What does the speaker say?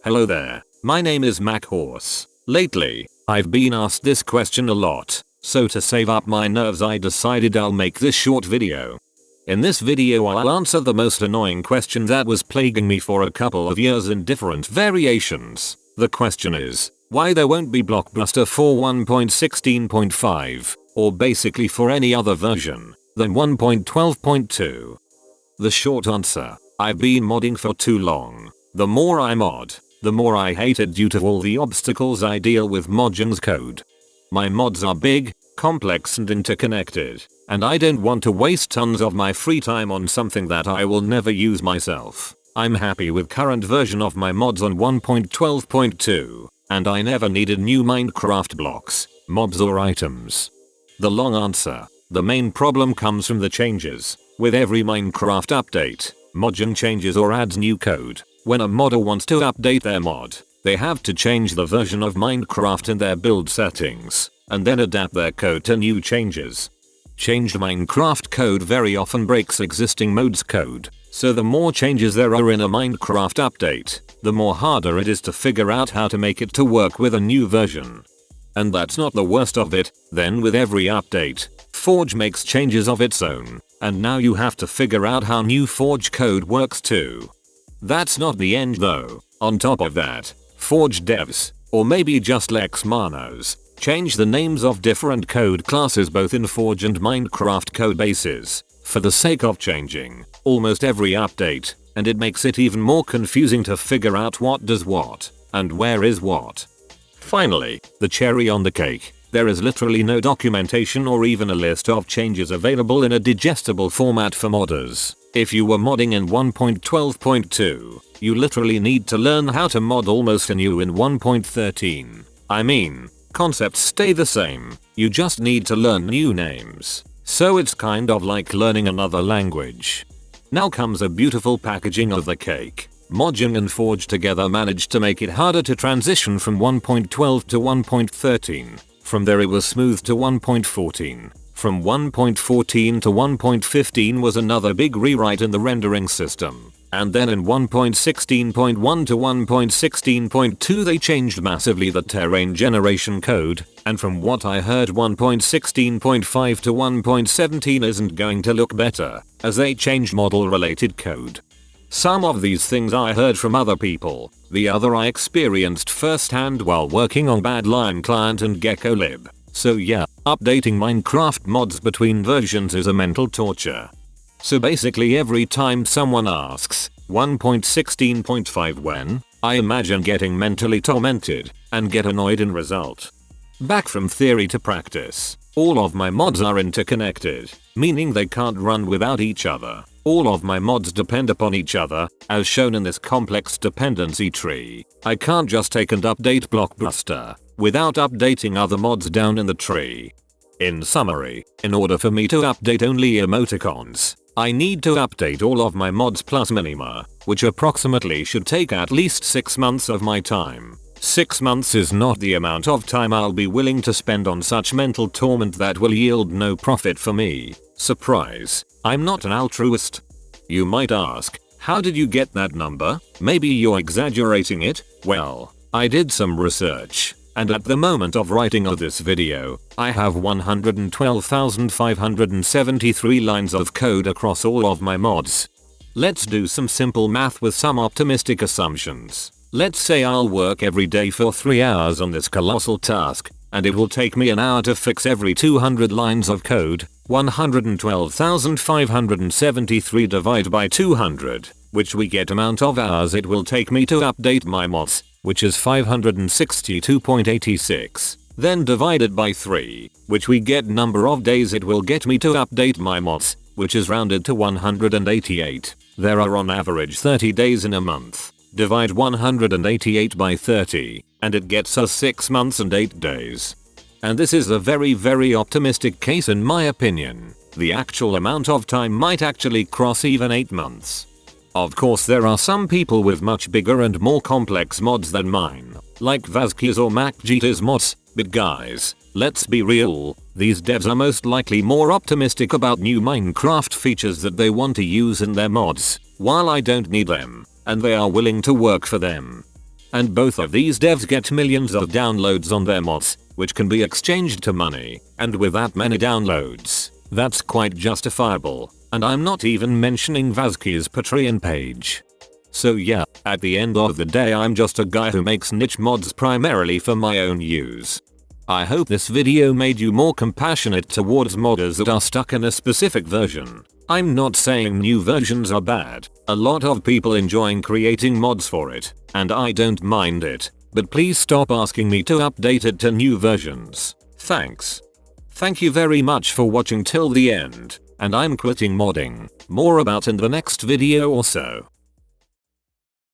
Hello there, my name is McHorse. Lately, I've been asked this question a lot, so to save up my nerves I decided I'll make this short video. In this video I'll answer the most annoying question that was plaguing me for a couple of years in different variations. The question is, why there won't be Blockbuster for 1.16.5, or basically for any other version than 1.12.2. The short answer, I've been modding for too long. The more I mod, the more I hate it due to all the obstacles I deal with Mojang's code. My mods are big, complex and interconnected, and I don't want to waste tons of my free time on something that I will never use myself. I'm happy with current version of my mods on 1.12.2, and I never needed new Minecraft blocks, mobs or items. The long answer, the main problem comes from the changes. With every Minecraft update, Mojang changes or adds new code. When a modder wants to update their mod, they have to change the version of Minecraft in their build settings, and then adapt their code to new changes. Changed Minecraft code very often breaks existing mode's code, so the more changes there are in a Minecraft update, the more harder it is to figure out how to make it to work with a new version. And that's not the worst of it. Then with every update, Forge makes changes of its own, and now you have to figure out how new Forge code works too. That's not the end though. On top of that, Forge devs, or maybe just Lex Manos, change the names of different code classes both in Forge and Minecraft codebases, for the sake of changing almost every update, and it makes it even more confusing to figure out what does what, and where is what. Finally, the cherry on the cake, there is literally no documentation or even a list of changes available in a digestible format for modders. If you were modding in 1.12.2, you literally need to learn how to mod almost anew in 1.13. I mean, concepts stay the same, you just need to learn new names. So it's kind of like learning another language. Now comes a beautiful packaging of the cake. Mojang and Forge together managed to make it harder to transition from 1.12 to 1.13. From there it was smooth to 1.14. From 1.14 to 1.15 was another big rewrite in the rendering system. And then in 1.16.1 to 1.16.2 they changed massively the terrain generation code, and from what I heard 1.16.5 to 1.17 isn't going to look better, as they changed model related code. Some of these things I heard from other people, the other I experienced firsthand while working on Badlion Client and GeckoLib. So yeah, updating Minecraft mods between versions is a mental torture. So basically every time someone asks, 1.16.5 when, I imagine getting mentally tormented, and get annoyed in result. Back from theory to practice, all of my mods are interconnected, meaning they can't run without each other. All of my mods depend upon each other, as shown in this complex dependency tree. I can't just take and update Blockbuster without updating other mods down in the tree. In summary, in order for me to update only emoticons, I need to update all of my mods plus Minima, which approximately should take at least 6 months of my time. 6 months is not the amount of time I'll be willing to spend on such mental torment that will yield no profit for me. Surprise, I'm not an altruist. You might ask, how did you get that number? Maybe you're exaggerating it? Well, I did some research, and at the moment of writing of this video, I have 112,573 lines of code across all of my mods. Let's do some simple math with some optimistic assumptions. Let's say I'll work every day for 3 hours on this colossal task, and it will take me an hour to fix every 200 lines of code. 112,573 divided by 200, which we get amount of hours it will take me to update my mods, which is 562.86. Then divided by 3, which we get number of days it will get me to update my mods, which is rounded to 188. There are on average 30 days in a month. Divide 188 by 30, and it gets us 6 months and 8 days. And this is a very optimistic case in my opinion. The actual amount of time might actually cross even 8 months. Of course there are some people with much bigger and more complex mods than mine, like Vazki's or MacGT's mods, but guys, let's be real, these devs are most likely more optimistic about new Minecraft features that they want to use in their mods, while I don't need them, and they are willing to work for them. and both of these devs get millions of downloads on their mods, which can be exchanged to money, and with that many downloads, that's quite justifiable, and I'm not even mentioning Vazky's Patreon page. So yeah, at the end of the day I'm just a guy who makes niche mods primarily for my own use. I hope this video made you more compassionate towards modders that are stuck in a specific version. I'm not saying new versions are bad, a lot of people enjoying creating mods for it, and I don't mind it, but please stop asking me to update it to new versions. Thanks. Thank you very much for watching till the end, and I'm quitting modding. More about in the next video or so.